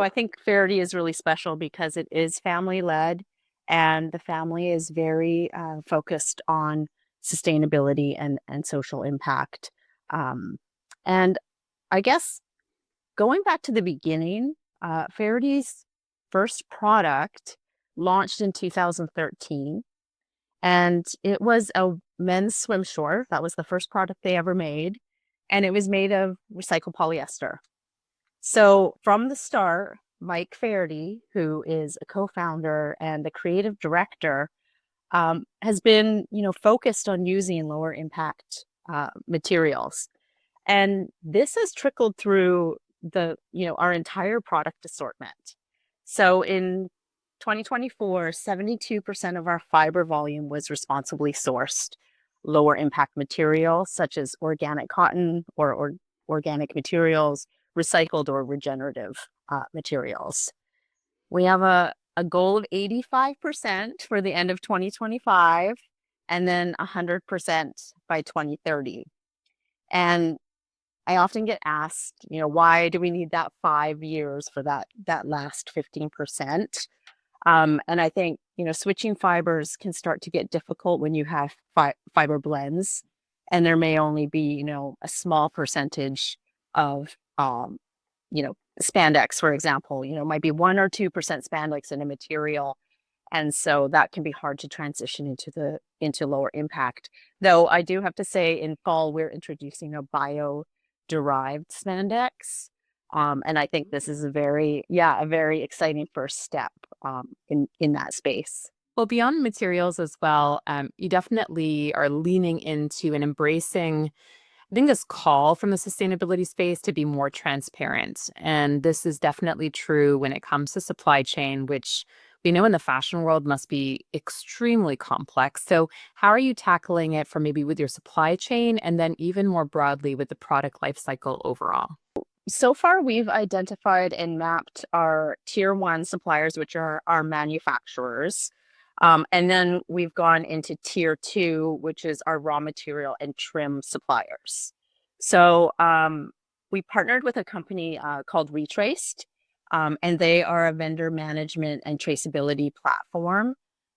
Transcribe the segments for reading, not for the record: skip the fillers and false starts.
I think Faherty is really special because it is family led and the family is very focused on sustainability and social impact. Um, and I guess going back to the beginning, Faherty's first product launched in 2013, and it was a men's swim short. That was the first product they ever made, and it was made of recycled polyester. So from the start, Mike Faherty, who is a co-founder and the creative director, has been, focused on using lower impact materials. And this has trickled through our entire product assortment. So in 2024, 72% of our fiber volume was responsibly sourced lower impact materials such as organic cotton or organic materials, recycled or regenerative materials. We have a goal of 85% for the end of 2025 and then 100% by 2030. And I often get asked, why do we need that 5 years for that last 15%? And I think, switching fibers can start to get difficult when you have fiber blends, and there may only be, a small percentage of, spandex, for example, might be 1 or 2% spandex in a material. And so that can be hard to transition into lower impact. Though I do have to say in fall, we're introducing a bio-derived spandex. And I think this is a very exciting first step in that space. Well, beyond materials as well, you definitely are leaning into and embracing, I think, this call from the sustainability space to be more transparent. And this is definitely true when it comes to supply chain, which we know in the fashion world must be extremely complex. So, how are you tackling it from maybe with your supply chain and then even more broadly with the product life cycle overall? So far, we've identified and mapped our tier one suppliers, which are our manufacturers. And then we've gone into tier two, which is our raw material and trim suppliers. So we partnered with a company called Retraced, and they are a vendor management and traceability platform.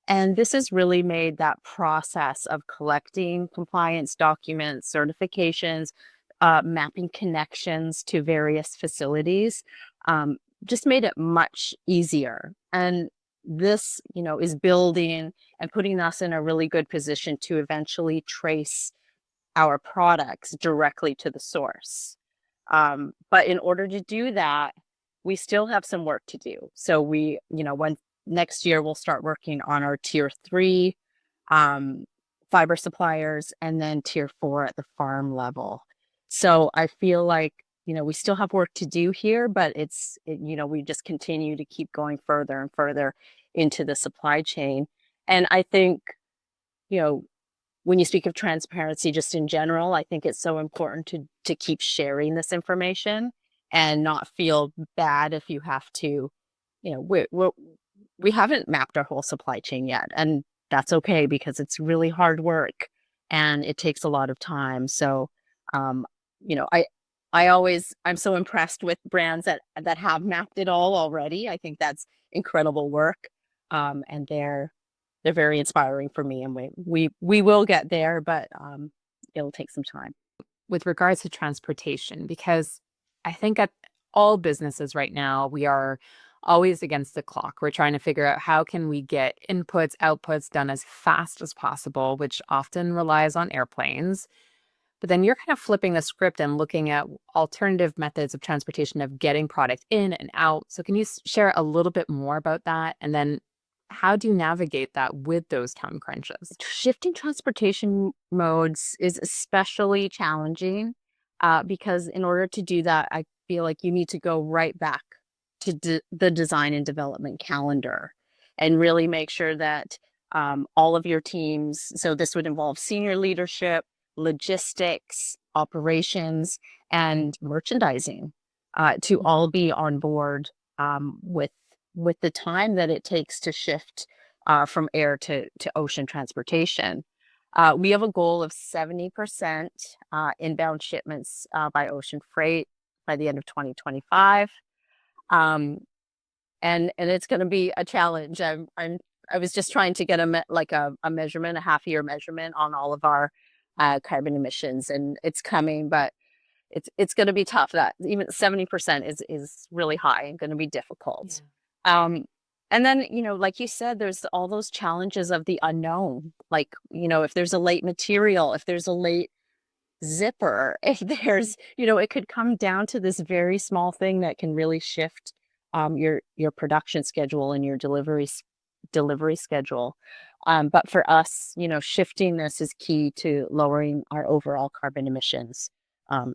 And this has really made that process of collecting compliance documents, certifications, mapping connections to various facilities, just made it much easier. And this, is building and putting us in a really good position to eventually trace our products directly to the source. But in order to do that, we still have some work to do. So when next year we'll start working on our tier three fiber suppliers and then tier four at the farm level. So I feel like, we still have work to do here, but we just continue to keep going further and further into the supply chain. And I think, you know, when you speak of transparency, just in general, I think it's so important to keep sharing this information and not feel bad if you have to, we haven't mapped our whole supply chain yet. And that's okay because it's really hard work and it takes a lot of time. So, um, you know, I, I'm so impressed with brands that have mapped it all already. I think that's incredible work. And they're very inspiring for me, and we will get there, but it'll take some time. With regards to transportation, because I think at all businesses right now, we are always against the clock. We're trying to figure out how can we get inputs, outputs done as fast as possible, which often relies on airplanes. But then you're kind of flipping the script and looking at alternative methods of transportation of getting product in and out. So can you share a little bit more about that? And then how do you navigate that with those time crunches? Shifting transportation modes is especially challenging because in order to do that, I feel like you need to go right back to the design and development calendar and really make sure that all of your teams, so this would involve senior leadership, logistics, operations, and merchandising to all be on board with the time that it takes to shift from air to ocean transportation. We have a goal of 70% inbound shipments by ocean freight by the end of 2025. and it's going to be a challenge. I was just trying to get a measurement, a half year measurement on all of our carbon emissions, and it's coming, but it's going to be tough. That even 70% is really high and going to be Yeah. difficult. Um, and then, like you said, there's all those challenges of the unknown. Like, if there's a late material, if there's a late zipper, if there's, it could come down to this very small thing that can really shift your production schedule and your delivery schedule. But for us, shifting this is key to lowering our overall carbon emissions.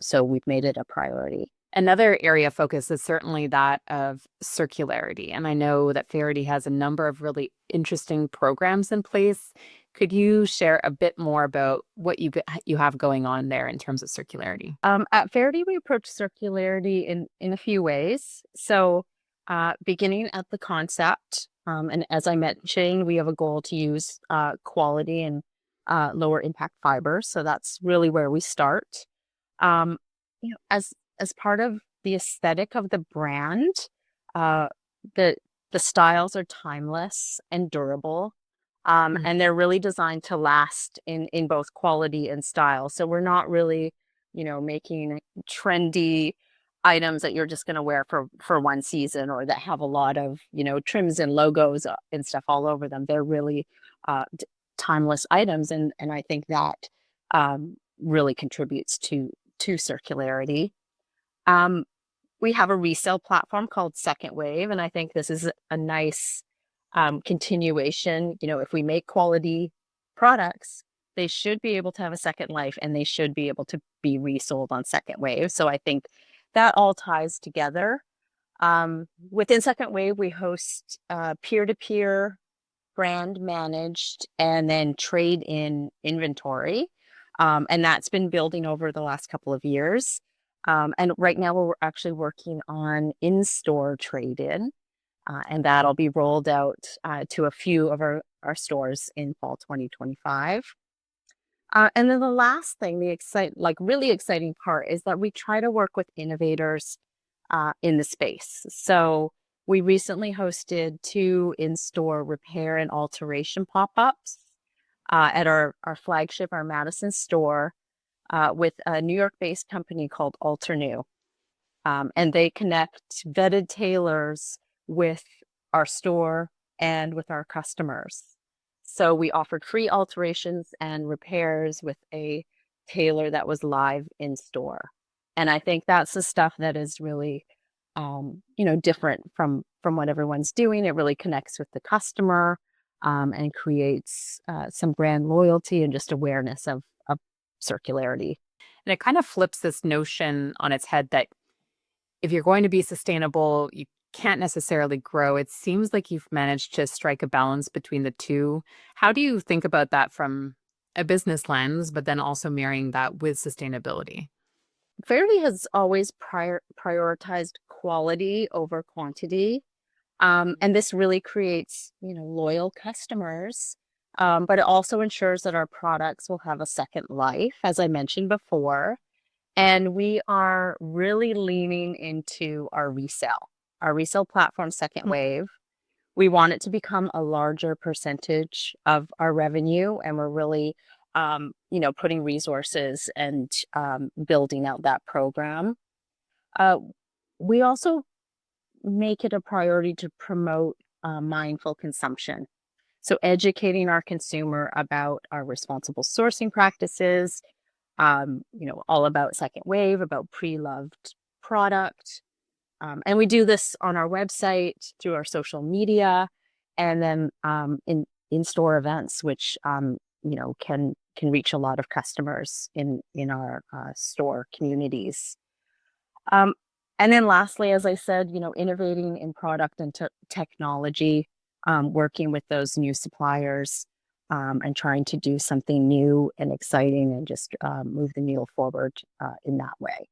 So we've made it a priority. Another area of focus is certainly that of circularity. And I know that Faherty has a number of really interesting programs in place. Could you share a bit more about what you have going on there in terms of circularity? At Faherty, we approach circularity in a few ways. So, beginning at the concept, and as I mentioned, we have a goal to use quality and lower impact fibers. So that's really where we start. Um, as part of the aesthetic of the brand, uh, the the styles are timeless and durable, Mm. and they're really designed to last in both quality and style. So we're not really, making trendy items that you're just going to wear for one season, or that have a lot of trims and logos and stuff all over them. They're really timeless items, and I think that really contributes to circularity. Um, we have a resale platform called Second Wave, and I think this is a nice continuation. If we make quality products, they should be able to have a second life, and they should be able to be resold on Second Wave. So I think that all ties together. Within Second Wave, we host peer-to-peer brand managed and then trade in inventory. And that's been building over the last couple of years. And right now we're actually working on in-store trade-in, and that'll be rolled out to a few of our stores in fall 2025. And then the last thing, really exciting part, is that we try to work with innovators in the space. So we recently hosted 2 in-store repair and alteration pop-ups at our flagship, our Madison store, with a New York-based company called Alternew. And they connect vetted tailors with our store and with our customers. So we offered free alterations and repairs with a tailor that was live in store. And I think that's the stuff that is really, different from what everyone's doing. It really connects with the customer, and creates some brand loyalty and just awareness of circularity. And it kind of flips this notion on its head that if you're going to be sustainable, you can't necessarily grow. It seems like you've managed to strike a balance between the two. How do you think about that from a business lens, but then also marrying that with sustainability? Fairly has always prioritized quality over quantity. And this really creates, loyal customers. But it also ensures that our products will have a second life, as I mentioned before. And we are really leaning into our resale platform, Second Mm. Wave. We want it to become a larger percentage of our revenue, and we're really, putting resources and building out that program. Uh, we also make it a priority to promote mindful consumption. So educating our consumer about our responsible sourcing practices, all about Second Wave, about pre-loved product. And we do this on our website, through our social media, and then in-store events, which can reach a lot of customers in our store communities. Um, and then lastly, as I said, innovating in product and technology, working with those new suppliers, and trying to do something new and exciting, and just move the needle forward in that way.